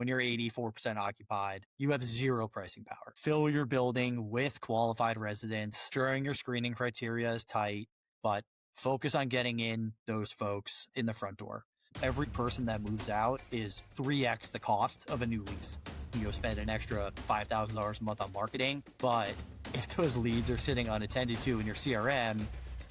when you're 84% occupied, you have zero pricing power. Fill your building with qualified residents. Ensuring your screening criteria is tight, but focus on getting in those folks in the front door. Every person that moves out is 3x the cost of a new lease. You'll spend an extra $5,000 a month on marketing, but if those leads are sitting unattended to in your CRM,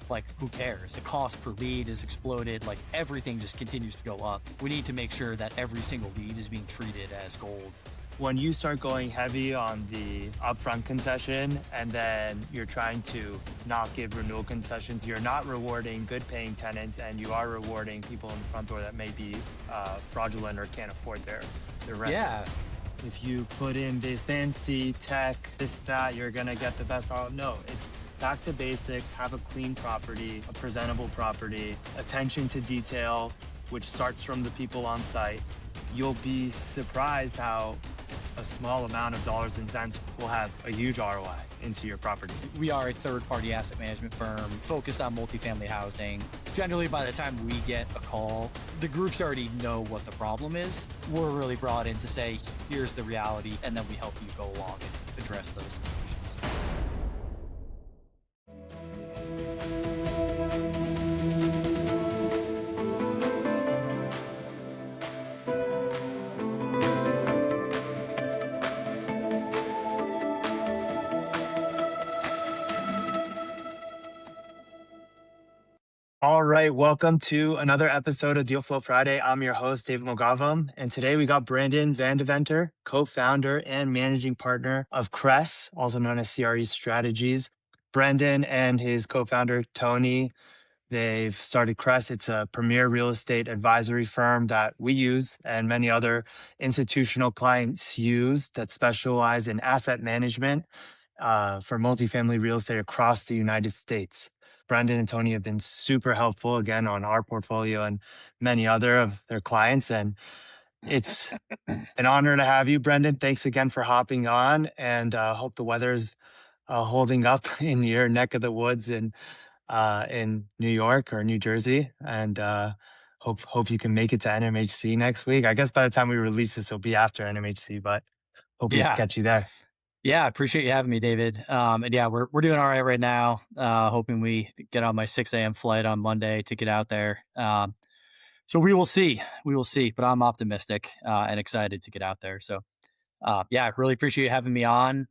like, who cares? The cost per lead has exploded. Like, everything just continues to go up. We need to make sure that every single lead is being treated as gold. When you start going heavy on the upfront concession and then you're trying to not give renewal concessions, you're not rewarding good paying tenants and you are rewarding people in the front door that may be fraudulent or can't afford their rent. Yeah. If you put in this fancy tech, this, that, you're gonna get the best. No, it's back to basics, have a clean property, a presentable property, attention to detail, which starts from the people on site. You'll be surprised how a small amount of dollars and cents will have a huge ROI into your property. We are a third-party asset management firm focused on multifamily housing. Generally, by the time we get a call, the groups already know what the problem is. We're really brought in to say, here's the reality, and then we help you go along and address those situations. All right, welcome to another episode of Deal Flow Friday. I'm your host, David Moghavem, and today we got Brendan Van Deventer, co-founder and managing partner of Cress, also known as CRES Strategies. Brendan and his co-founder, Tony, they've started Cress. It's a premier real estate advisory firm that we use and many other institutional clients use that specialize in asset management for multifamily real estate across the United States. Brendan and Tony have been super helpful, again, on our portfolio and many other of their clients. And it's an honor to have you, Brendan. Thanks again for hopping on, and hope the weather's holding up in your neck of the woods in New York or New Jersey. And hope you can make it to NMHC next week. I guess by the time we release this, it'll be after NMHC, but hope we can catch you there. Yeah, I appreciate you having me, David. And yeah, we're doing all right now. Hoping we get on my 6 a.m. flight on Monday to get out there. So we will see, but I'm optimistic and excited to get out there. So yeah, I really appreciate you having me on.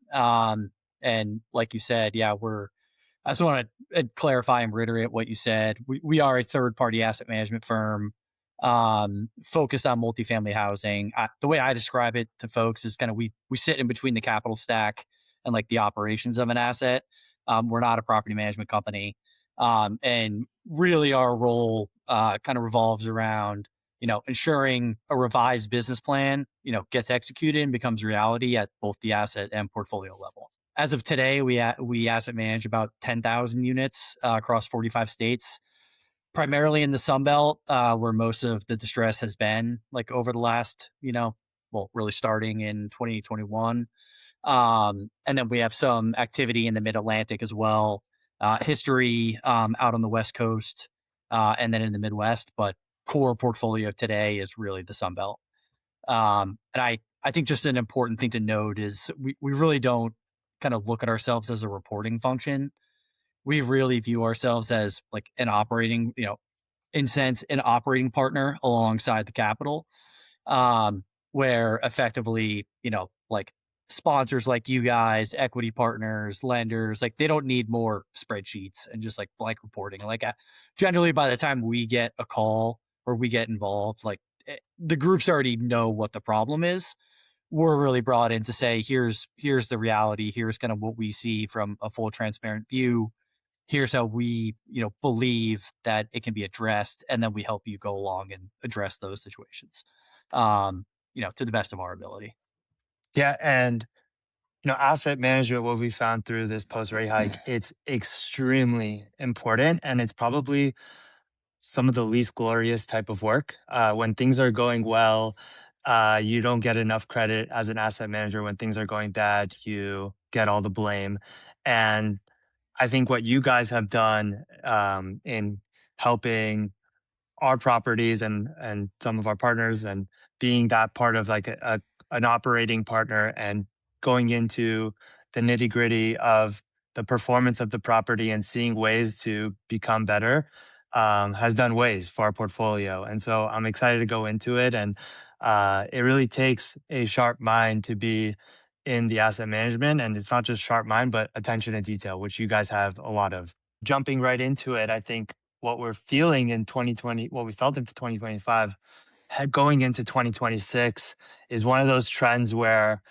And like you said, yeah, I just want to clarify and reiterate what you said. We are a third-party asset management firm focused on multifamily housing. The way I describe it to folks is kind of we sit in between the capital stack and like the operations of an asset. We're not a property management company. And really our role kind of revolves around, ensuring a revised business plan, gets executed and becomes reality at both the asset and portfolio level. As of today, we asset manage about 10,000 units across 45 states. Primarily in the Sun Belt, where most of the distress has been, like over the last, really starting in 2021. And then we have some activity in the Mid-Atlantic as well, history out on the West Coast, and then in the Midwest. But core portfolio today is really the Sun Belt. And I think just an important thing to note is we really don't kind of look at ourselves as a reporting function. We really view ourselves as like an operating, an operating partner alongside the capital, where effectively, like sponsors like you guys, equity partners, lenders, like they don't need more spreadsheets and just like blank reporting. Like generally by the time we get a call or we get involved, like the groups already know what the problem is. We're really brought in to say, here's the reality. Here's kind of what we see from a full transparent view. Here's how we, believe that it can be addressed. And then we help you go along and address those situations, to the best of our ability. Yeah. And, asset management, what we found through this post-rate hike, it's extremely important. And it's probably some of the least glorious type of work. When things are going well, you don't get enough credit as an asset manager. When things are going bad, you get all the blame. And I think what you guys have done in helping our properties and some of our partners and being that part of like a an operating partner and going into the nitty gritty of the performance of the property and seeing ways to become better, has done ways for our portfolio. And so I'm excited to go into it. And it really takes a sharp mind to be in the asset management. And it's not just sharp mind, but attention to detail, which you guys have a lot of. Jumping right into it, I think what we're feeling in 2020, what we felt into 2025, going into 2026 is one of those trends where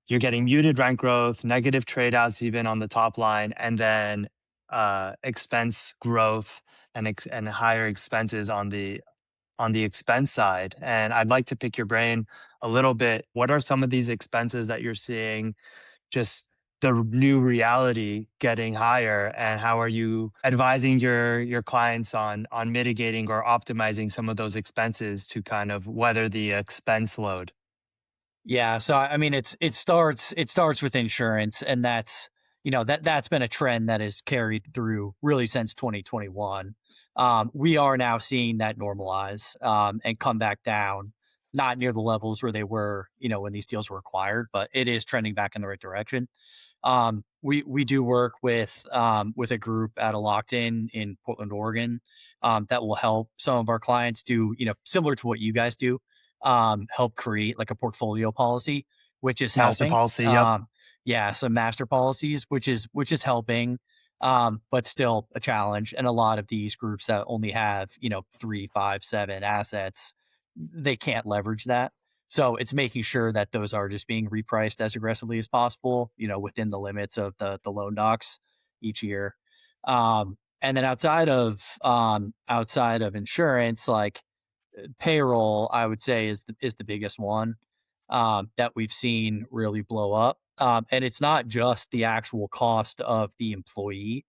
you're getting muted rent growth, negative trade outs even on the top line, and then expense growth and higher expenses on the expense side. And I'd like to pick your brain a little bit. What are some of these expenses that you're seeing? Just the new reality getting higher, and how are you advising your clients on mitigating or optimizing some of those expenses to kind of weather the expense load? Yeah, so I mean, it starts with insurance, and that's that's been a trend that has carried through really since 2021. We are now seeing that normalize and come back down, not near the levels where they were, when these deals were acquired, but it is trending back in the right direction. We do work with a group at a locked in Portland, Oregon, that will help some of our clients do, similar to what you guys do, help create like a portfolio policy, which is Master helping. policy, yep. Yeah, some master policies, which is helping, but still a challenge. And a lot of these groups that only have, three, five, seven assets, they can't leverage that. So it's making sure that those are just being repriced as aggressively as possible, within the limits of the loan docs each year. And then outside of insurance, like payroll, I would say is the biggest one that we've seen really blow up. And it's not just the actual cost of the employee.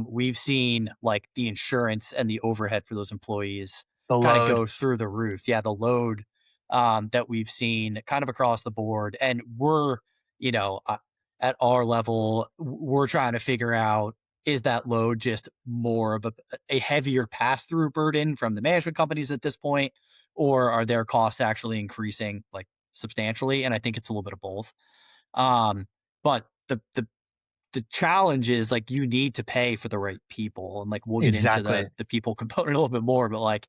We've seen like the insurance and the overhead for those employees The kind of load. go through the roof. Yeah, the load that we've seen kind of across the board, and we're you know uh, at our level, we're trying to figure out, is that load just more of a heavier pass through burden from the management companies at this point, or are their costs actually increasing like substantially? And I think it's a little bit of both. Um, but the challenge is like you need to pay for the right people, and like we'll get into Exactly. the people component a little bit more, but like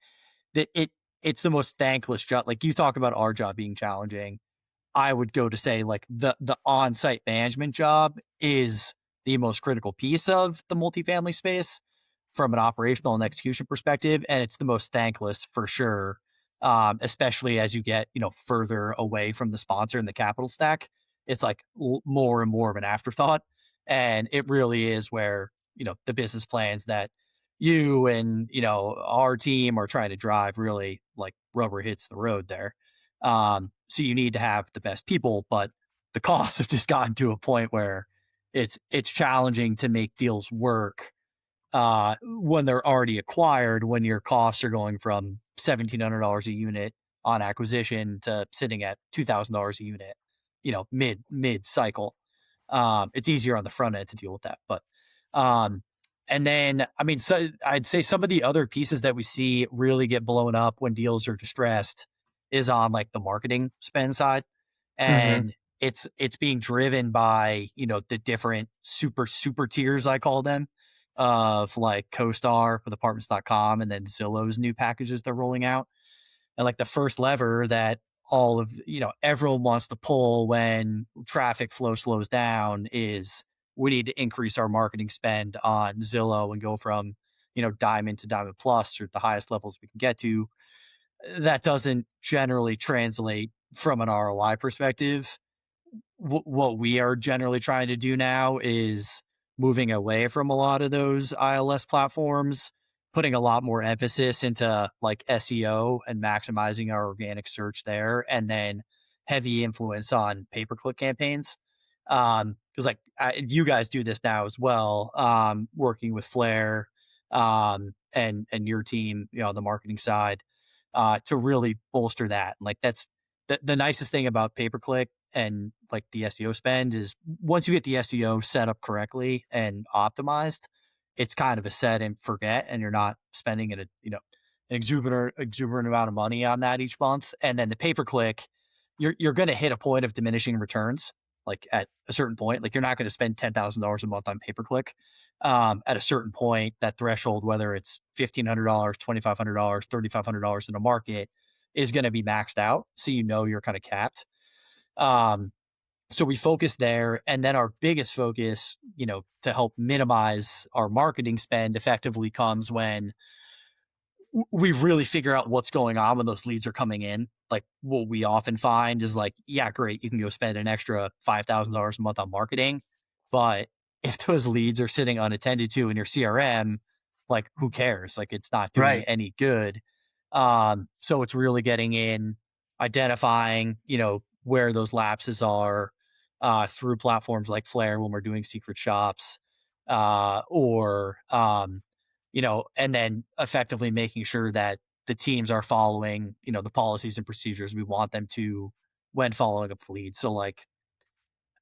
it's the most thankless job. Like you talk about our job being challenging, I would go to say like the on-site management job is the most critical piece of the multifamily space from an operational and execution perspective, and it's the most thankless for sure. Especially as you get further away from the sponsor and the capital stack, it's like more and more of an afterthought, and it really is where the business plans that you and our team are trying to drive really like rubber hits the road there. So you need to have the best people, but the costs have just gotten to a point where it's challenging to make deals work when they're already acquired, when your costs are going from $1,700 a unit on acquisition to sitting at $2,000 a unit, mid cycle. It's easier on the front end to deal with that, but um, and then I mean, so I'd say some of the other pieces that we see really get blown up when deals are distressed is on like the marketing spend side, Hmm. and it's being driven by the different super tiers, I call them, of like CoStar with apartments.com, and then Zillow's new packages they're rolling out. And like the first lever that all of everyone wants to pull when traffic flow slows down is we need to increase our marketing spend on Zillow and go from diamond to diamond plus, or the highest levels we can get to. That doesn't generally translate from an ROI perspective. What we are generally trying to do now is moving away from a lot of those ILS platforms, putting a lot more emphasis into like SEO and maximizing our organic search there, and then heavy influence on pay-per-click campaigns. Because like you guys do this now as well, working with Flair, and your team, on the marketing side, to really bolster that. And like that's the nicest thing about pay-per-click and like the SEO spend is once you get the SEO set up correctly and optimized, it's kind of a set and forget, and you're not spending an exuberant amount of money on that each month. And then the pay per click, you're going to hit a point of diminishing returns. Like at a certain point, like you're not going to spend $10,000 a month on pay per click. At a certain point, that threshold, whether it's $1,500, $2,500, $3,500 in a market, is going to be maxed out. So you're kind of capped. Um, so we focus there, and then our biggest focus, to help minimize our marketing spend effectively comes when we really figure out what's going on when those leads are coming in. Like what we often find is like, yeah, great, you can go spend an extra $5,000 a month on marketing, but if those leads are sitting unattended to in your CRM, like who cares? Like it's not doing Right. any good. So it's really getting in, identifying, where those lapses are through platforms like Flare when we're doing secret shops, or and then effectively making sure that the teams are following, the policies and procedures we want them to when following up leads. So like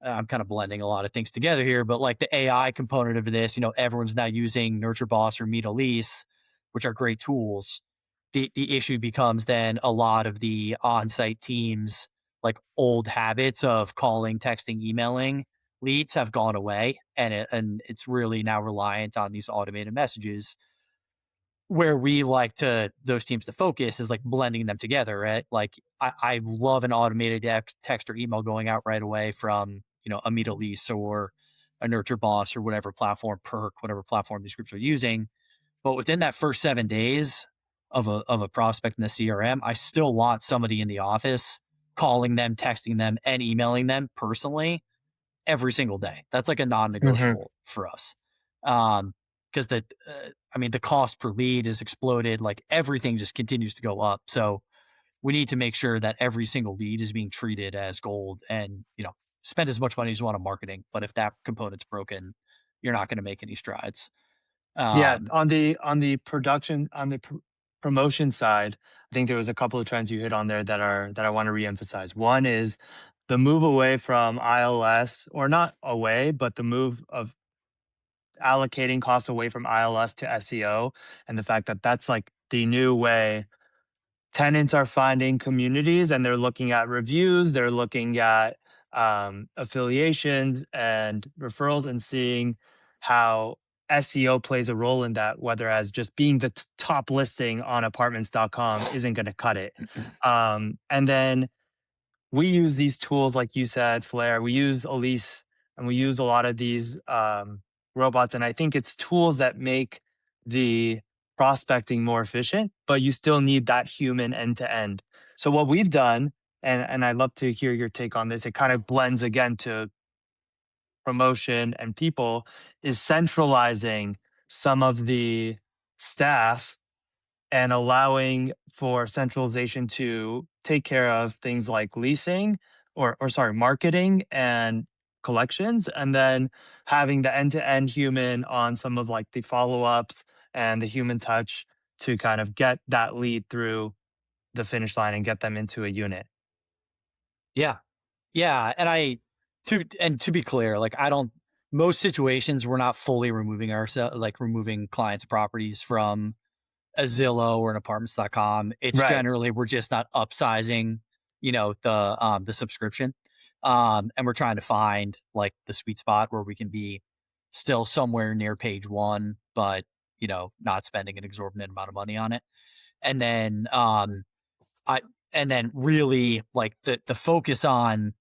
I'm kind of blending a lot of things together here, but like the AI component of this, everyone's now using Nurture Boss or Meet a Lease, which are great tools. The issue becomes then a lot of the on-site teams, like old habits of calling, texting, emailing leads have gone away, and it's really now reliant on these automated messages. Where we like to those teams to focus is like blending them together, right? Like I love an automated text or email going out right away from, a Meet a Lease or a Nurture Boss or whatever platform, Perk, whatever platform these groups are using. But within that first 7 days of a prospect in the CRM, I still want somebody in the office calling them, texting them, and emailing them personally every single day. That's like a Hmm. non-negotiable for us. Because the cost per lead has exploded. Like everything just continues to go up. So we need to make sure that every single lead is being treated as gold, and spend as much money as you want on marketing. But if that component's broken, you're not going to make any strides. Yeah, Um, on the promotion side, I think there was a couple of trends you hit on there that I want to reemphasize. One is the move away from ILS, or not away, but the move of allocating costs away from ILS to SEO, and the fact that that's like the new way tenants are finding communities, and they're looking at reviews, they're looking at affiliations and referrals, and seeing how SEO plays a role in that, whether as just being the top listing on apartments.com isn't going to cut it. And then we use these tools, like you said, Flare. We use Elise, and we use a lot of these robots. And I think it's tools that make the prospecting more efficient, but you still need that human end to end. So what we've done, and I'd love to hear your take on this, it kind of blends again to promotion and people, is centralizing some of the staff and allowing for centralization to take care of things like leasing, or sorry, marketing and collections, and then having the end-to-end human on some of like the follow-ups and the human touch to kind of get that lead through the finish line and get them into a unit. yeah, yeah, and to be clear, like I don't. Most situations, we're not fully removing ourselves, like removing clients' properties from a Zillow or an apartments.com. It's Right. generally we're just not upsizing, the subscription. And we're trying to find like the sweet spot where we can be still somewhere near page one, but not spending an exorbitant amount of money on it. And then I and then really like the focus on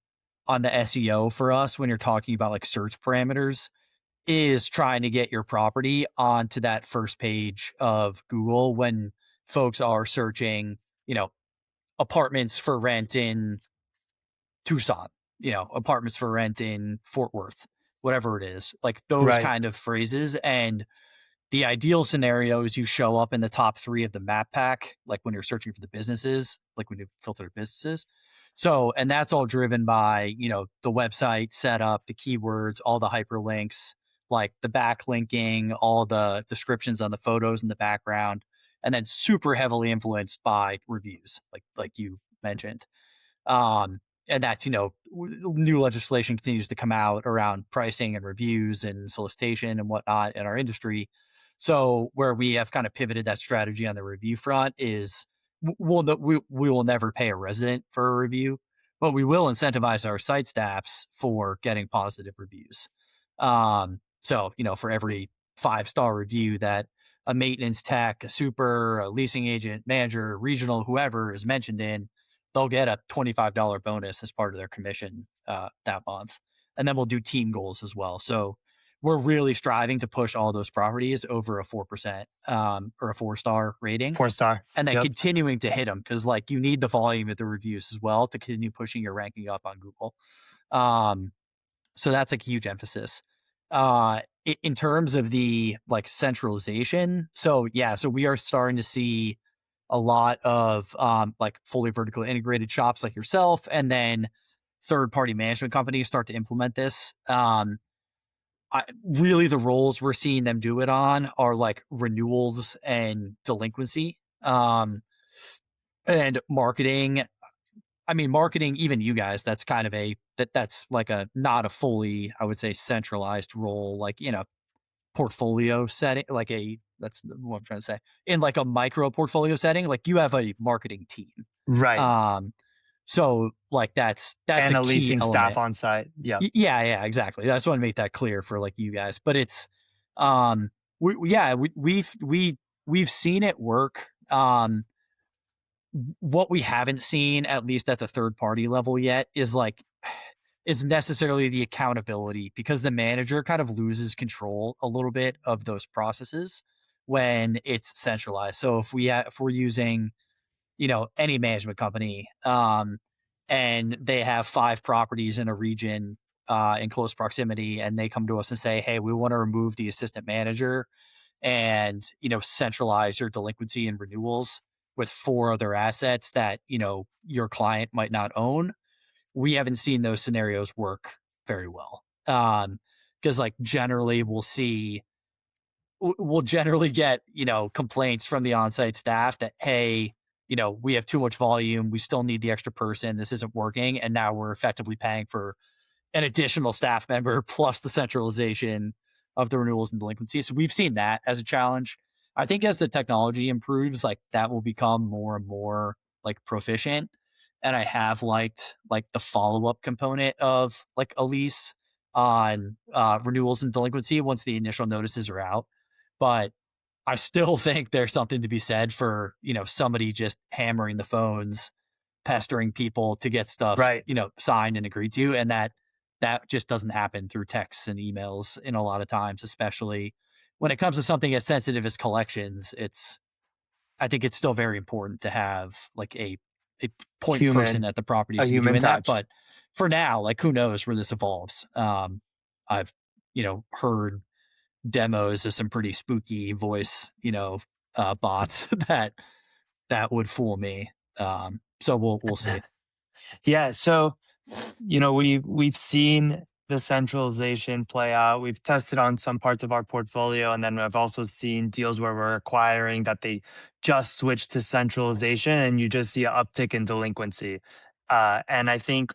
the SEO for us when you're talking about like search parameters is trying to get your property onto that first page of Google when folks are searching, apartments for rent in Tucson, apartments for rent in Fort Worth, whatever it is, like those Right. kind of phrases. And the ideal scenario is you show up in the top three of the map pack, like when you're searching for the businesses, like when you filter businesses. So, and that's all driven by, the website setup, the keywords, all the hyperlinks, like the backlinking, all the descriptions on the photos in the background, and then super heavily influenced by reviews, like you mentioned. And that's, new legislation continues to come out around pricing and reviews and solicitation and whatnot in our industry. So where we have kind of pivoted that strategy on the review front is we will never pay a resident for a review. but we will incentivize our site staffs for getting positive reviews. So, for every 5-star review that a maintenance tech, a super, a leasing agent, manager, regional, whoever is mentioned in, they'll get a $25 bonus as part of their commission that month. And then we'll do team goals as well. So we're really striving to push all those properties over a 4% or a 4-star rating, 4-star. and then Yep. continuing to hit them, because like you need the volume of the reviews as well to continue pushing your ranking up on Google. So that's like a huge emphasis. In terms of the like centralization, so we are starting to see a lot of like fully vertically integrated shops like yourself, and then third party management companies start to implement this. Really, the roles we're seeing them do it on are like renewals and delinquency, and marketing. I mean, marketing, even you guys, that's kind of that's like a not a fully, I would say, centralized role, like portfolio setting, like that's what I'm trying to say, in like a micro portfolio setting, like you have a marketing team. Right. Um, so like that's a And a key leasing staff element. on site. Yep. Yeah, exactly. I just want to make that clear for like you guys, but it's, we've seen it work. What we haven't seen, at least at the third party level yet, is necessarily the accountability, because the manager kind of loses control a little bit of those processes when it's centralized. So if we're using, any management company, and they have 5 properties in a region in close proximity, and they come to us and say, "Hey, we want to remove the assistant manager and, centralize your delinquency and renewals with 4 other assets that, your client might not own." We haven't seen those scenarios work very well. Because like generally we'll generally get, complaints from the on-site staff that, hey, we have too much volume, we still need the extra person, this isn't working, and now we're effectively paying for an additional staff member plus the centralization of the renewals and delinquency. So we've seen that as a challenge. I think as the technology improves, like that will become more and more like proficient. And I have liked like the follow-up component of like a lease on renewals and delinquency once the initial notices are out. But I still think there's something to be said for, somebody just hammering the phones, pestering people to get stuff, Right. signed and agreed to. And that just doesn't happen through texts and emails in a lot of times, especially when it comes to something as sensitive as collections. I think it's still very important to have like a point person Human, at the properties a to be human doing that. touch. But for now, like who knows where this evolves. I've, heard demos of some pretty spooky voice, bots that would fool me. So we'll see. Yeah. So, we've seen the centralization play out. We've tested on some parts of our portfolio, and then I've also seen deals where we're acquiring that they just switched to centralization, and you just see an uptick in delinquency. And I think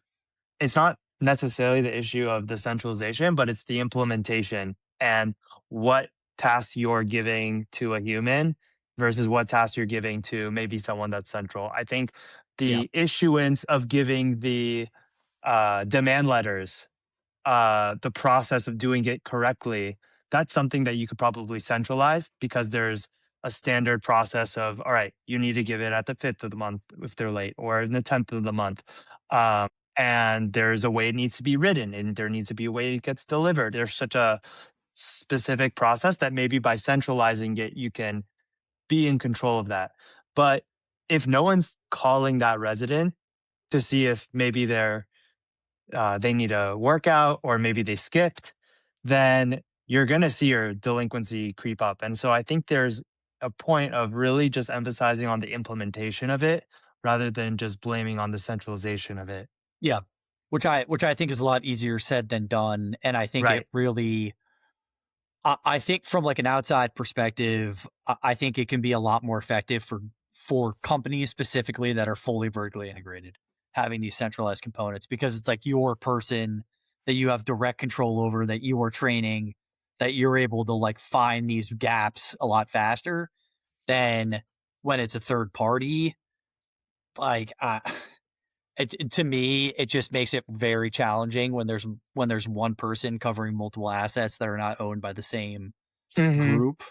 it's not necessarily the issue of the centralization, but it's the implementation and what tasks you're giving to a human versus what tasks you're giving to maybe someone that's central. I think Yeah. the issuance of giving the demand letters, the process of doing it correctly, that's something that you could probably centralize because there's a standard process of, all right, you need to give it at the 5th of the month if they're late, or in the 10th of the month. Um, and there's a way it needs to be written, and there needs to be a way it gets delivered. There's such a specific process that maybe by centralizing it, you can be in control of that. But if no one's calling that resident to see if maybe they need a workout or maybe they skipped, then you're going to see your delinquency creep up. And so I think there's a point of really just emphasizing on the implementation of it rather than just blaming on the centralization of it. Yeah. Which I think is a lot easier said than done. And I think it Right. really, I think from like an outside perspective, I think it can be a lot more effective for companies specifically that are fully vertically integrated, having these centralized components, because it's like your person that you have direct control over, that you are training, that you're able to like find these gaps a lot faster than when it's a third party. Like To me, it just makes it very challenging when there's one person covering multiple assets that are not owned by the same Hmm. group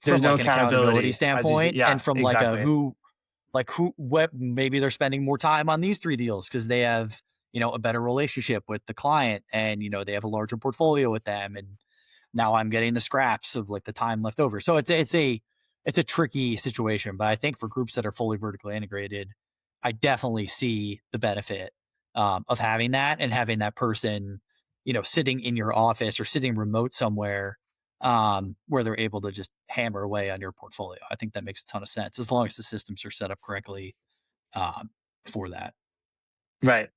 There's from no like an accountability accountability, as you see. standpoint, and Yeah, from like a exactly. what maybe they're spending more time on these three deals because they have, a better relationship with the client, and they have a larger portfolio with them, and now I'm getting the scraps of like the time left over. So it's a tricky situation, but I think for groups that are fully vertically integrated, I definitely see the benefit of having that, and having that person, sitting in your office or sitting remote somewhere, where they're able to just hammer away on your portfolio. I think that makes a ton of sense as long as the systems are set up correctly um, for that. Right.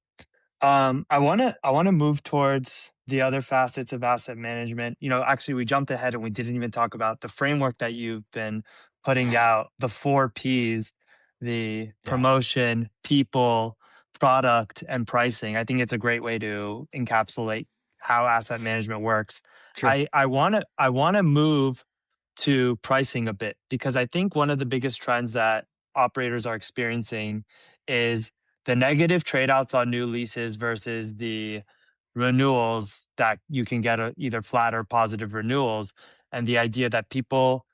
I want to move towards the other facets of asset management. Actually, we jumped ahead and we didn't even talk about the framework that you've been putting out, the four P's, the Yeah, promotion, people, product, and pricing. I think it's a great way to encapsulate how asset management works. sure. I want to move to pricing a bit because I think one of the biggest trends that operators are experiencing is the negative trade outs on new leases versus the renewals that you can get either flat or positive renewals. And the idea that people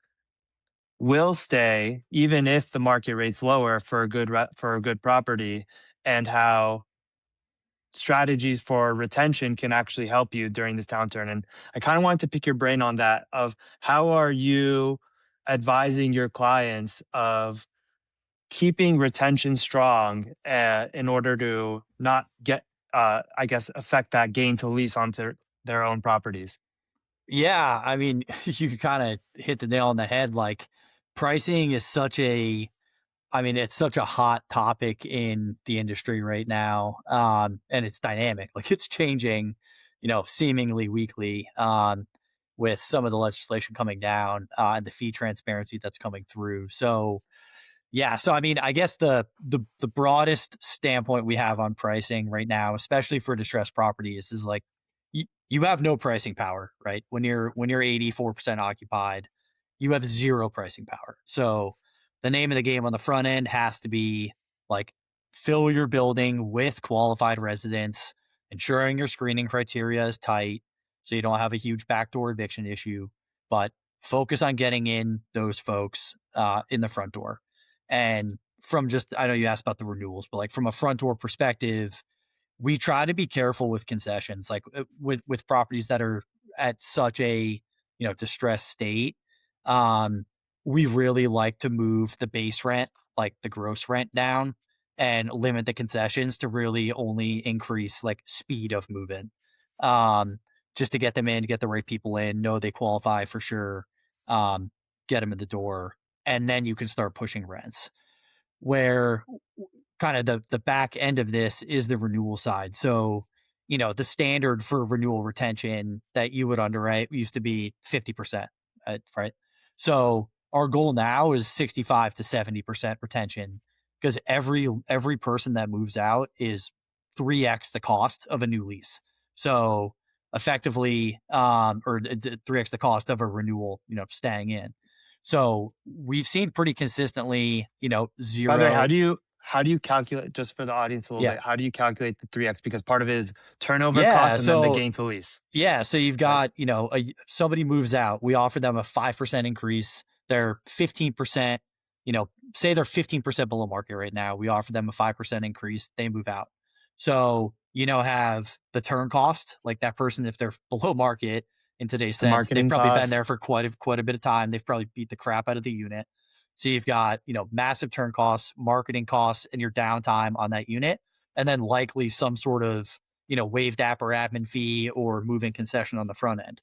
will stay even if the market rate's lower for a good property, and how strategies for retention can actually help you during this downturn. And I kind of wanted to pick your brain on that, of how are you advising your clients of keeping retention strong, in order to not get, I guess, affect that gain to lease onto their own properties. Yeah, I mean, you kind of hit the nail on the head. Like, pricing is it's such a hot topic in the industry right now. And it's dynamic. Like, it's changing, seemingly weekly, with some of the legislation coming down, and the fee transparency that's coming through. So, yeah, so I mean, I guess the broadest standpoint we have on pricing right now, especially for distressed properties, is like you have no pricing power, right? When you're 84% occupied, you have zero pricing power. So the name of the game on the front end has to be like, fill your building with qualified residents, ensuring your screening criteria is tight so you don't have a huge backdoor eviction issue, but focus on getting in those folks in the front door. And I know you asked about the renewals, but like from a front door perspective, we try to be careful with concessions, like with properties that are at such a distressed state. Um, we really like to move the base rent, like the gross rent, down, and limit the concessions to really only increase like speed of movement. Um, just to get them in, get the right people in, know they qualify for sure. Um, get them in the door, and then you can start pushing rents. Where kind of the back end of this is the renewal side. So, the standard for renewal retention that you would underwrite used to be 50%, right? So our goal now is 65 to 70% retention, because every person that moves out is 3x the cost of a new lease. So effectively, or 3x the cost of a renewal, staying in. So we've seen pretty consistently, By the way, zero. how do you calculate, just for the audience a little Yeah. bit, how do you calculate the 3x? Because part of it is turnover Yeah. costs and then the So gain to lease, you've right? got, somebody moves out. We offer them a 5% increase. They're 15%, say they're 15% below market right now. We offer them a 5% increase. They move out. So, have the turn cost, like that person, if they're below market in today's The sense, they've marketing probably been there costs, for quite a bit of time. They've probably beat the crap out of the unit. So you've got, massive turn costs, marketing costs, and your downtime on that unit. And then likely some sort of, waived app or admin fee or moving concession on the front end.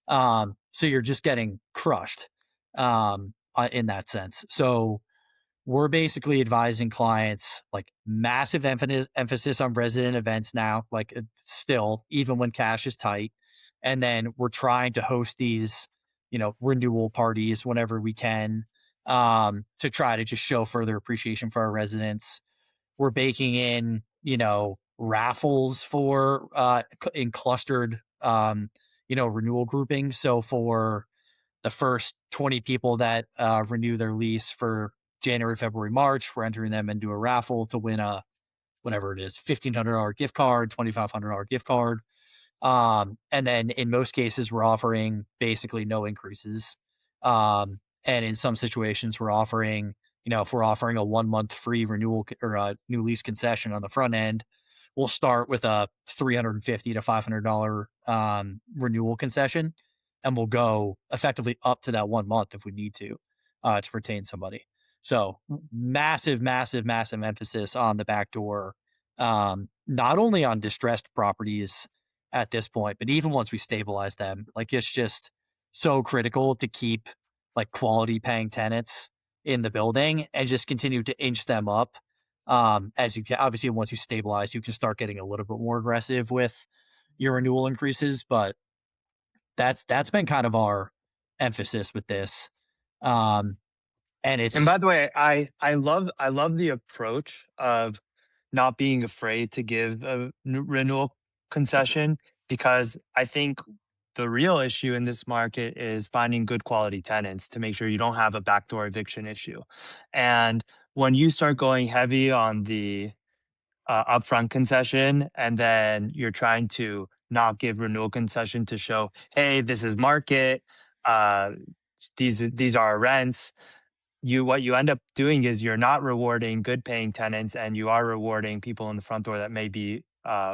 So you're just getting crushed in that sense. So we're basically advising clients, like, massive emphasis on resident events now, like, still, even when cash is tight. And then we're trying to host these, renewal parties whenever we can, to try to just show further appreciation for our residents. We're baking in, raffles for in clustered, renewal grouping. So for the first 20 people that renew their lease for January, February, March, we're entering them into a raffle to win a whatever it is, $1,500 gift card, $2,500 gift card. And then in most cases, we're offering basically no increases. And in some situations, we're offering, if we're offering a 1 month free renewal or a new lease concession on the front end, we'll start with a $350 to $500 renewal concession, and we'll go effectively up to that 1 month if we need to retain somebody. So massive, massive, massive emphasis on the backdoor, not only on distressed properties at this point, but even once we stabilize them, like it's just so critical to keep like quality paying tenants in the building and just continue to inch them up. As you can, obviously, once you stabilize, you can start getting a little bit more aggressive with your renewal increases, but that's been kind of our emphasis with this. Um, and And by it's the way, I love the approach of not being afraid to give a renewal concession, because I think the real issue in this market is finding good quality tenants to make sure you don't have a backdoor eviction issue. And when you start going heavy on the upfront concession, and then you're trying to not give renewal concession to show, hey, this is market, uh, these are our rents, what you end up doing is you're not rewarding good paying tenants, and you are rewarding people in the front door that may be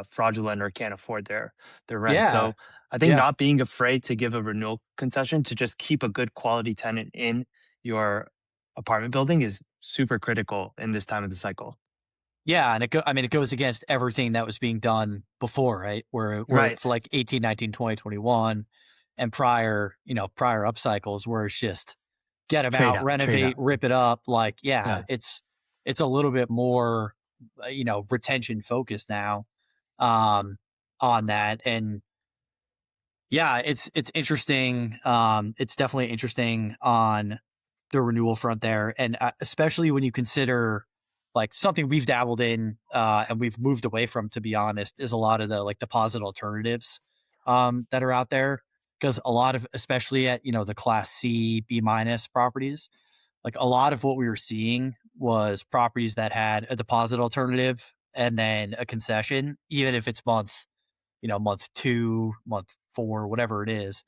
fraudulent or can't afford their rent. yeah, So I think yeah. not being afraid to give a renewal concession to just keep a good quality tenant in your apartment building is super critical in this time of the cycle. Yeah, and it goes against everything that was being done before, right? Where Right. for like 18, 19, 20, 21, and prior, prior up cycles where it's just get them Trade out, out, trade renovate, out. rip it up. Like, yeah, Yeah. it's a little bit more, retention focused now, um, on that. And yeah, it's interesting. It's definitely interesting on the renewal front there, and especially when you consider like something we've dabbled in and we've moved away from, to be honest, is a lot of the like deposit alternatives that are out there, because a lot of, especially at the Class C, B minus properties, like a lot of what we were seeing was properties that had a deposit alternative and then a concession, even if it's month 2, month 4, whatever it is.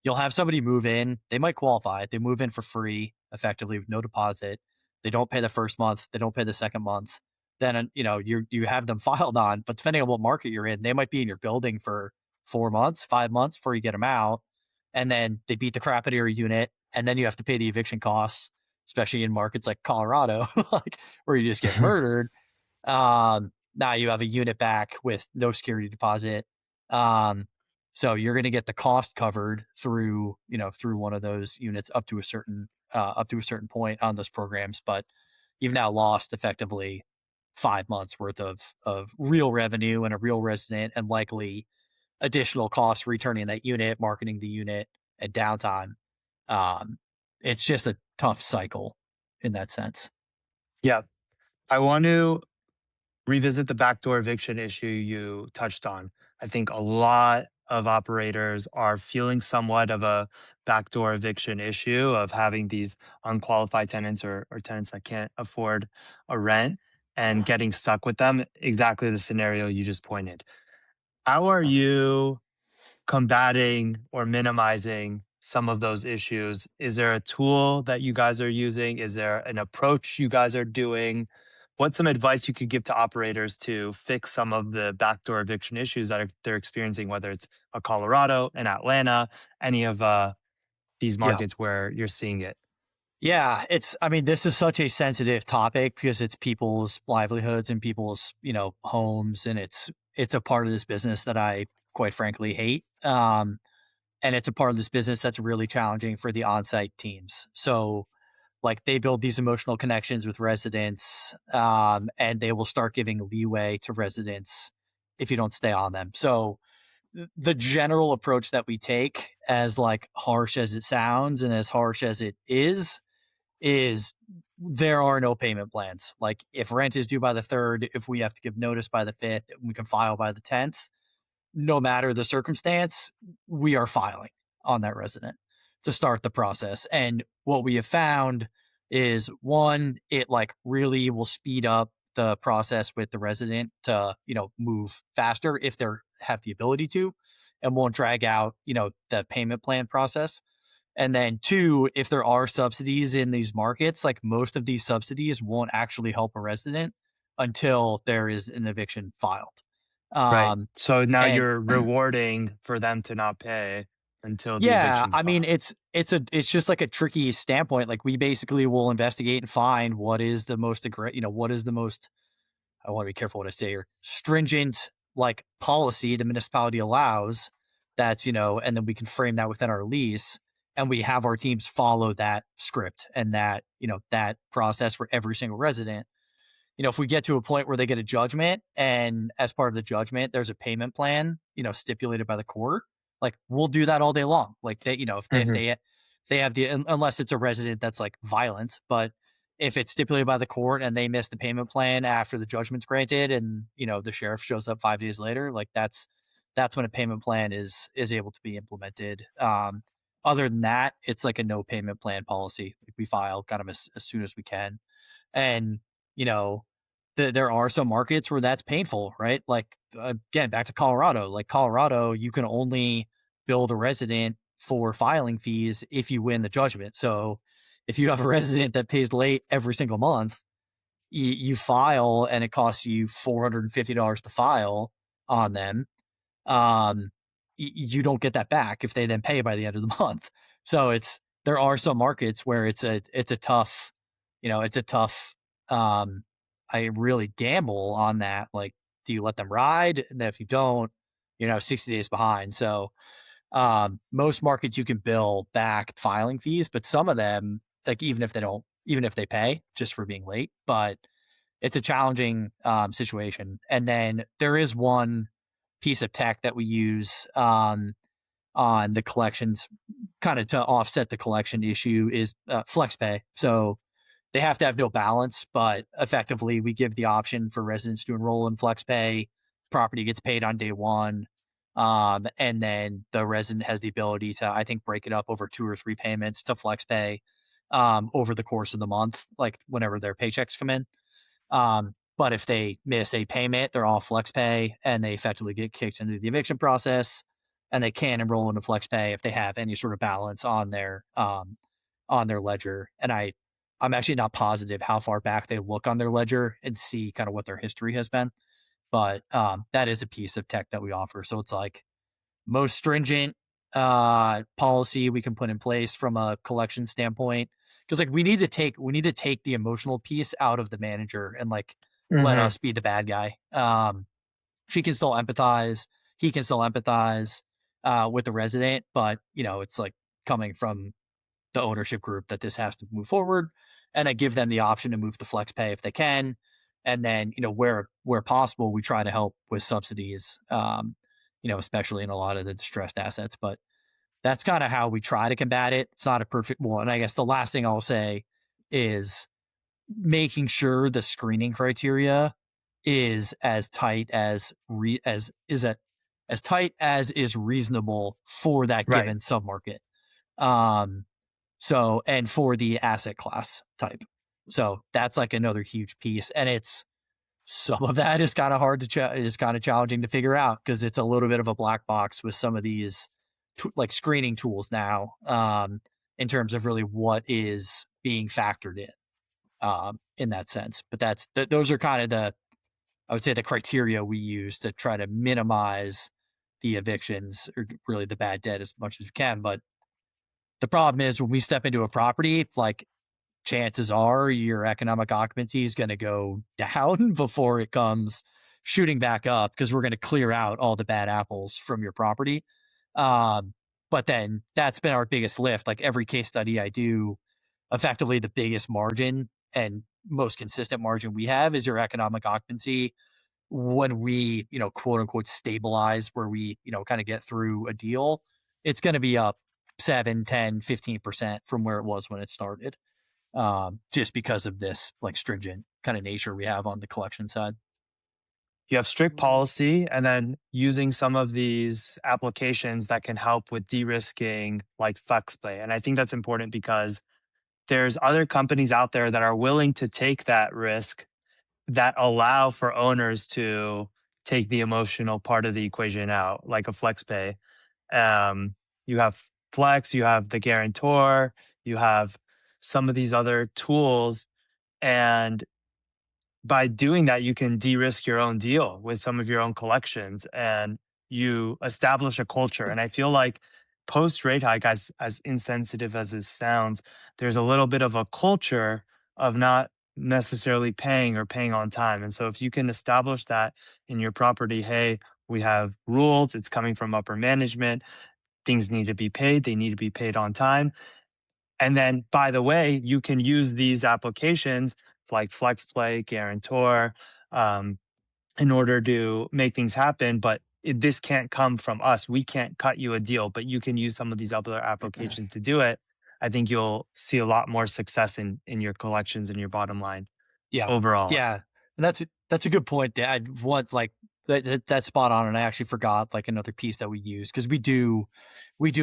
You'll have somebody move in. They might qualify. They move in for free, effectively with no deposit. They don't pay the first month. They don't pay the second month. Then you have them filed on. But depending on what market you're in, they might be in your building for 4 months, 5 months before you get them out, and then they beat the crap out of your unit, and then you have to pay the eviction costs, especially in markets like Colorado, like where you just get murdered. Now you have a unit back with no security deposit. Um, so you're going to get the cost covered through, through one of those units up to a certain point on those programs, but you've now lost effectively 5 months worth of real revenue and a real resident, and likely additional costs returning that unit, marketing the unit, and downtime. Um, it's just a tough cycle in that sense. Yeah. I want to revisit the backdoor eviction issue you touched on. I think a lot of operators are feeling somewhat of a backdoor eviction issue of having these unqualified tenants, or tenants that can't afford a rent, and getting stuck with them. Exactly the scenario you just pointed. How are you combating or minimizing some of those issues? Is there a tool that you guys are using? Is there an approach you guys are doing? What's some advice you could give to operators to fix some of the backdoor eviction issues that they're experiencing, whether it's a Colorado, an Atlanta, any of these Yeah. markets where you're seeing it? Yeah, I mean, this is such a sensitive topic because it's people's livelihoods and people's, homes. And it's a part of this business that I quite frankly hate. And it's a part of this business that's really challenging for the on-site teams. So like they build these emotional connections with residents, and they will start giving leeway to residents if you don't stay on them. So the general approach that we take, as like harsh as it sounds and as harsh as it is there are no payment plans. Like if rent is due by the 3rd, if we have to give notice by the 5th, we can file by the 10th. No matter the circumstance, we are filing on that resident to start the process. And what we have found is, one, it like really will speed up the process with the resident to, move faster if they have the ability to, and won't drag out, the payment plan process. And then two, if there are subsidies in these markets, like most of these subsidies won't actually help a resident until there is an eviction filed. Right. Um, So now and you're rewarding for them to not pay until the yeah, eviction's I mean, filed. it's just like a tricky standpoint. Like we basically will investigate and find what is the most what is the most, I want to be careful what I say here, stringent like policy the municipality allows. That's, and then we can frame that within our lease, and we have our teams follow that script and that, that process for every single resident. If we get to a point where they get a judgment and as part of the judgment, there's a payment plan, stipulated by the court, like we'll do that all day long. Like they, Mhm. if they have unless it's a resident that's like violent, but if it's stipulated by the court and they miss the payment plan after the judgment's granted and, the sheriff shows up 5 days later, like that's when a payment plan is able to be implemented. Other than that, it's like a no payment plan policy. Like we file kind of as soon as we can. And, you know, there are some markets where that's painful, right? Like, again, back to Colorado. Like, Colorado, you can only bill the resident for filing fees if you win the judgment. So, if you have a resident that pays late every single month, you file and it costs you $450 to file on them. um, you don't get that back if they then pay by the end of the month. So there are some markets where it's a tough, it's a tough. Um, I really gamble on that. Like, do you let them ride? And then if you don't, 60 days behind. So most markets you can bill back filing fees, but some of them, like even if they pay just for being late, but it's a challenging situation. And then there is one piece of tech that we use on the collections, kind of to offset the collection issue, is FlexPay. So they have to have no balance, but effectively we give the option for residents to enroll in FlexPay. Property gets paid on day one. And then the resident has the ability to, I think, break it up over 2 or 3 payments to FlexPay over the course of the month, like whenever their paychecks come in. But if they miss a payment, they're all FlexPay and they effectively get kicked into the eviction process, and they can enroll into FlexPay if they have any sort of balance on their ledger. And I'm actually not positive how far back they look on their ledger and see kind of what their history has been. But that is a piece of tech that we offer. So it's like most stringent policy we can put in place from a collection standpoint, because like we need to take the emotional piece out of the manager and like let Mhm. us be the bad guy. She can still empathize, he can still empathize with the resident, but it's like coming from the ownership group that this has to move forward, and I give them the option to move to flex pay if they can. And then, where possible, we try to help with subsidies, especially in a lot of the distressed assets. But that's kind of how we try to combat it. It's not a perfect one. I guess the last thing I'll say is making sure the screening criteria is as tight as as tight as is reasonable for that Right. given submarket. Um, and for the asset class type. So that's like another huge piece. And some of that is kind of is kind of challenging to figure out because it's a little bit of a black box with some of these like screening tools now, in terms of really what is being factored in that sense. But those are kind of I would say the criteria we use to try to minimize the evictions or really the bad debt as much as we can. But the problem is when we step into a property, like chances are your economic occupancy is going to go down before it comes shooting back up because we're going to clear out all the bad apples from your property. Um, but then that's been our biggest lift. Like every case study I do, effectively the biggest margin and most consistent margin we have is your economic occupancy when we, quote unquote, stabilize where we, kind of get through a deal. It's going to be up 7, 10, 15% from where it was when it started, just because of this like stringent kind of nature we have on the collection side. You have strict policy and then using some of these applications that can help with de-risking like FlexPay. And I think that's important because there's other companies out there that are willing to take that risk that allow for owners to take the emotional part of the equation out, like a FlexPay. You have Flex, you have the Guarantor, you have some of these other tools, and by doing that, you can de-risk your own deal with some of your own collections, and you establish a culture. And I feel like post rate hike, as insensitive as this sounds, there's a little bit of a culture of not necessarily paying or paying on time. And so if you can establish that in your property, hey, we have rules, it's coming from upper management, things need to be paid, they need to be paid on time. And then, by the way, you can use these applications like FlexPay, Guarantor, um, in order to make things happen. But this can't come from us. We can't cut you a deal, but you can use some of these other applications to do it. I think you'll see a lot more success in your collections and your bottom line Yeah. overall. Yeah. And that's a good point. I want like that's spot on. And I actually forgot like another piece that we use because we do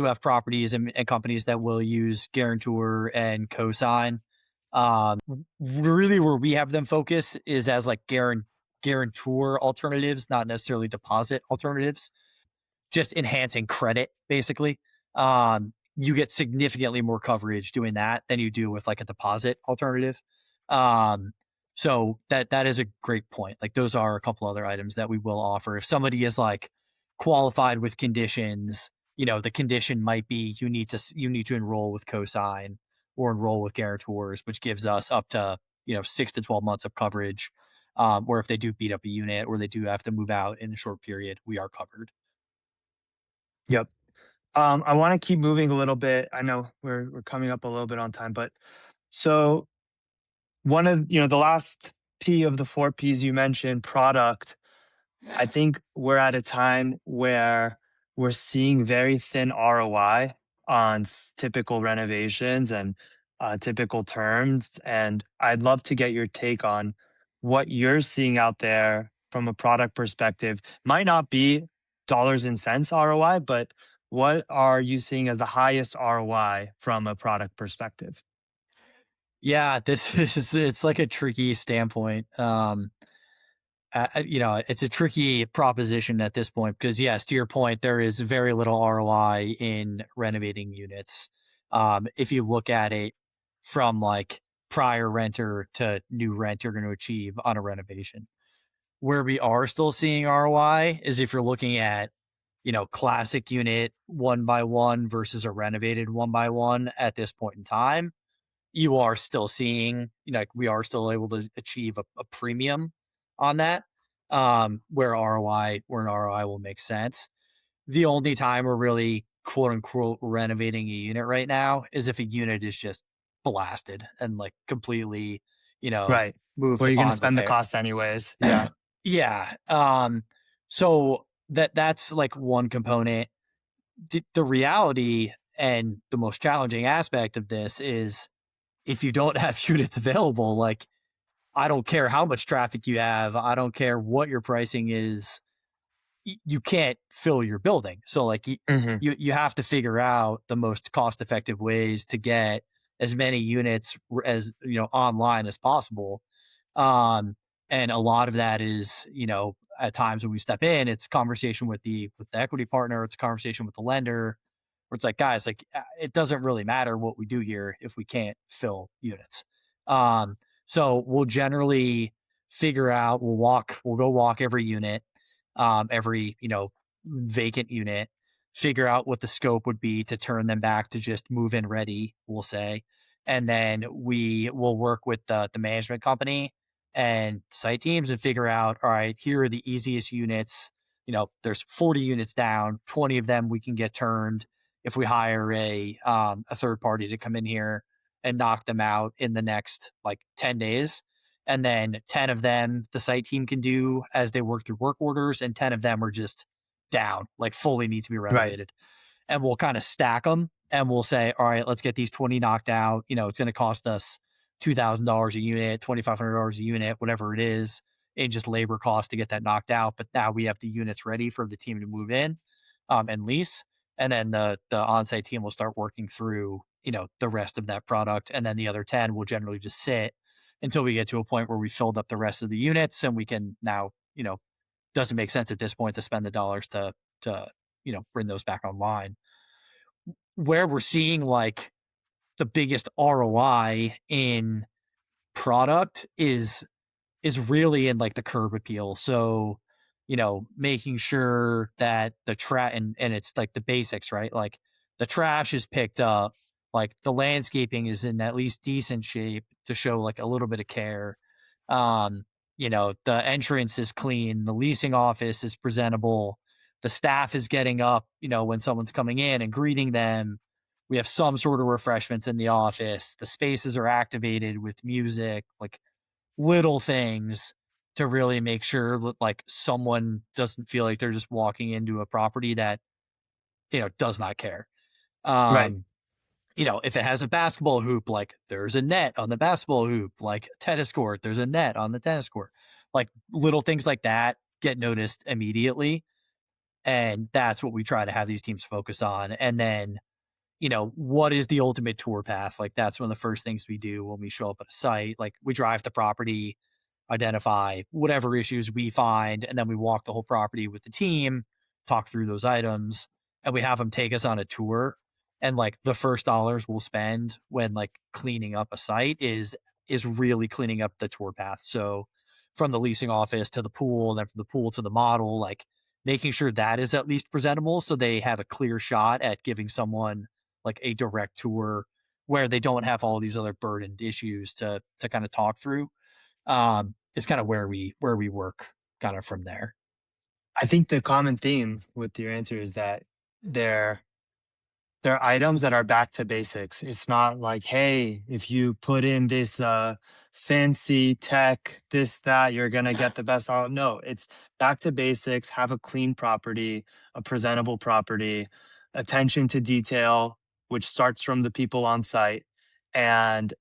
have properties and companies that will use guarantor and cosign. Really where we have them focus is as like guarantor alternatives, not necessarily deposit alternatives, just enhancing credit basically. You get significantly more coverage doing that than you do with like a deposit alternative. Um, so that is a great point. Like those are a couple other items that we will offer. If somebody is like qualified with conditions, the condition might be you need to enroll with cosign or enroll with guarantors, which gives us up to 6 to 12 months of coverage. Where if they do beat up a unit or they do have to move out in a short period, we are covered. Yep. I want to keep moving a little bit. I know we're coming up a little bit on time, but so one of the last P of the four P's you mentioned, product. I think we're at a time where we're seeing very thin ROI on typical renovations and typical terms. And I'd love to get your take on what you're seeing out there from a product perspective. Might not be dollars and cents ROI, but what are you seeing as the highest ROI from a product perspective? Yeah, this is it's like a tricky standpoint. It's a tricky proposition at this point because yes, to your point, there is very little ROI in renovating units. If you look at it from like prior renter to new rent you're going to achieve on a renovation. Where we are still seeing ROI is if you're looking at, classic unit one by one versus a renovated one by one at this point in time you are still seeing, like we are still able to achieve a premium on that, where an ROI will make sense. The only time we're really quote unquote renovating a unit right now is if a unit is just blasted and like completely, you know, Right. moved Where you're going to upon spend the repair. cost anyways. Yeah. Yeah. So that's like one component. The reality and the most challenging aspect of this is if you don't have units available, like I don't care how much traffic you have, I don't care what your pricing is, you can't fill your building. So like Hmm. you have to figure out the most cost effective ways to get as many units as online as possible. Um, and a lot of that is, at times when we step in, it's conversation with the equity partner, it's a conversation with the lender, where it's like, guys, like it doesn't really matter what we do here if we can't fill units. Um, so we'll generally we'll go walk every unit, every, vacant unit, figure out what the scope would be to turn them back to just move in ready, we'll say. And then we will work with the management company and site teams and figure out, all right, here are the easiest units. There's 40 units down, 20 of them we can get turned if we hire a third party to come in here and knock them out in the next like 10 days. And then 10 of them the site team can do as they work through work orders, and 10 of them are just down, like fully need to be Right. renovated. And we'll kind of stack them and we'll say, all right, let's get these 20 knocked out. It's going to cost us $2,000 a unit, $2,500 a unit, whatever it is, in just labor costs to get that knocked out. But now we have the units ready for the team to move in and lease. And then the on-site team will start working through, the rest of that product. And then the other 10 will generally just sit until we get to a point where we filled up the rest of the units and we can now, doesn't make sense at this point to spend the dollars to bring those back online. Where we're seeing like the biggest ROI in product is really in like the curb appeal. So, making sure that the trash and it's like the basics, right? Like the trash is picked up, like the landscaping is in at least decent shape to show like a little bit of care. Um, the entrance is clean, the leasing office is presentable, the staff is getting up, when someone's coming in and greeting them. We have some sort of refreshments in the office. The spaces are activated with music, like little things to really make sure that like someone doesn't feel like they're just walking into a property that, does not care. Right. Um, if it has a basketball hoop, like there's a net on the basketball hoop, like a tennis court, there's a net on the tennis court. Like little things like that get noticed immediately. And that's what we try to have these teams focus on. And then, what is the ultimate tour path? Like that's one of the first things we do when we show up at a site. Like we drive the property, identify whatever issues we find, and then we walk the whole property with the team, talk through those items, and we have them take us on a tour. And like the first dollars we'll spend when like cleaning up a site is really cleaning up the tour path. So from the leasing office to the pool, and then from the pool to the model, like making sure that is at least presentable so they have a clear shot at giving someone like a direct tour where they don't have all these other burdened issues to kind of talk through. Is kind of where we work kind of from there. I think the common theme with your answer is that they're they're items that are back to basics. It's not like, hey, if you put in this fancy tech, this, that, you're gonna get the best. No, it's back to basics, have a clean property, a presentable property, attention to detail, which starts from the people on site. And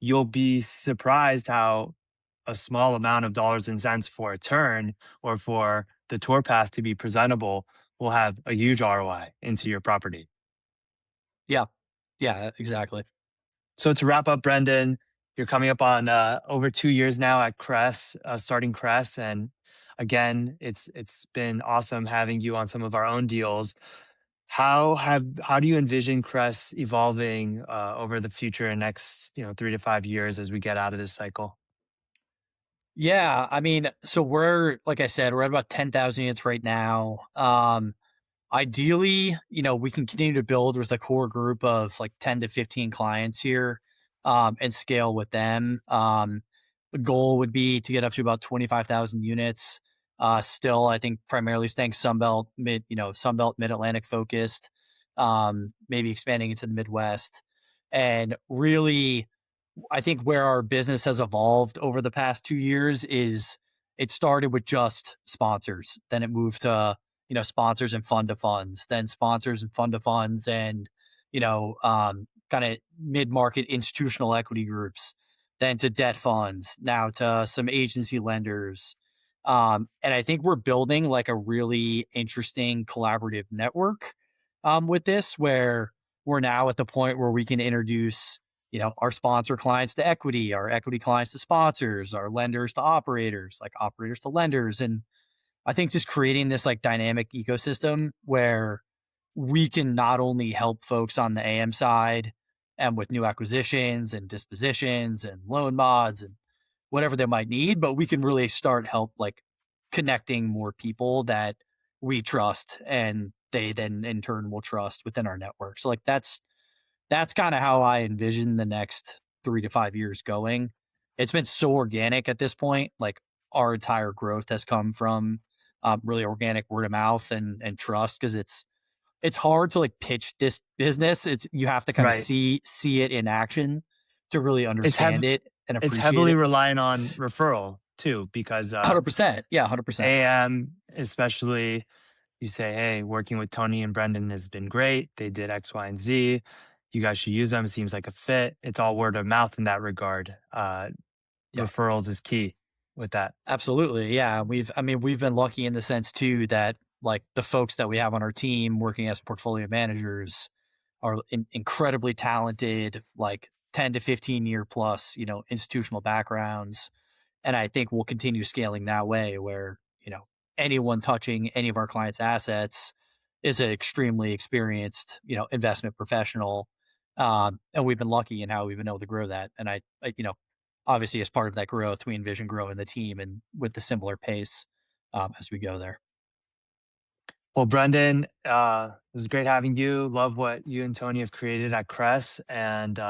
you'll be surprised how a small amount of dollars and cents for a turn or for the tour path to be presentable will have a huge ROI into your property. Yeah. Yeah, exactly. So to wrap up, Brendan, you're coming up on over 2 years now at Cress, starting Cress, and again, it's been awesome having you on some of our own deals. How do you envision Cress evolving over the future and next 3 to 5 years as we get out of this cycle? Yeah, I mean, so we're like I said, we're at about 10,000 units right now. Ideally, we can continue to build with a core group of like 10 to 15 clients here, and scale with them. The goal would be to get up to about 25,000 units. Still, I think primarily staying Sunbelt, Mid Atlantic focused, maybe expanding into the Midwest. And really, I think where our business has evolved over the past 2 years is it started with just sponsors. Then it moved to, sponsors and fund to funds, then sponsors and fund to funds and, kind of mid market institutional equity groups, then to debt funds, now to some agency lenders. And I think we're building like a really interesting collaborative network with this, where we're now at the point where we can introduce our sponsor clients to equity, our equity clients to sponsors, our lenders to operators, like operators to lenders. And I think just creating this like dynamic ecosystem where we can not only help folks on the AM side and with new acquisitions and dispositions and loan mods and whatever they might need, but we can really start help like connecting more people that we trust and they then in turn will trust within our network. So like that's kind of how I envision the next 3 to 5 years going. It's been so organic at this point. Like our entire growth has come from really organic word of mouth and trust, because it's hard to like pitch this business. It's you have to kind of Right. see it in action to really It's understand hev- it and it's appreciate heavily it. relying on referral too, because 100%. Yeah, 100%. AM especially, you say, hey, working with Tony and Brendan has been great. They did X, Y, and Z. You guys should use them. Seems like a fit. It's all word of mouth in that regard. Yeah. Referrals is key with that. Absolutely. Yeah. We've been lucky in the sense too that like the folks that we have on our team working as portfolio managers are incredibly talented, like 10 to 15 year plus, institutional backgrounds. And I think we'll continue scaling that way where, anyone touching any of our clients' assets is an extremely experienced, investment professional. And we've been lucky in how we've been able to grow that. And obviously as part of that growth, we envision growing the team and with the similar pace as we go there. Well, Brendan, it was great having you. Love what you and Tony have created at Cress, and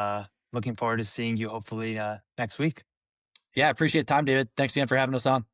looking forward to seeing you hopefully next week. Yeah, appreciate the time, David. Thanks again for having us on.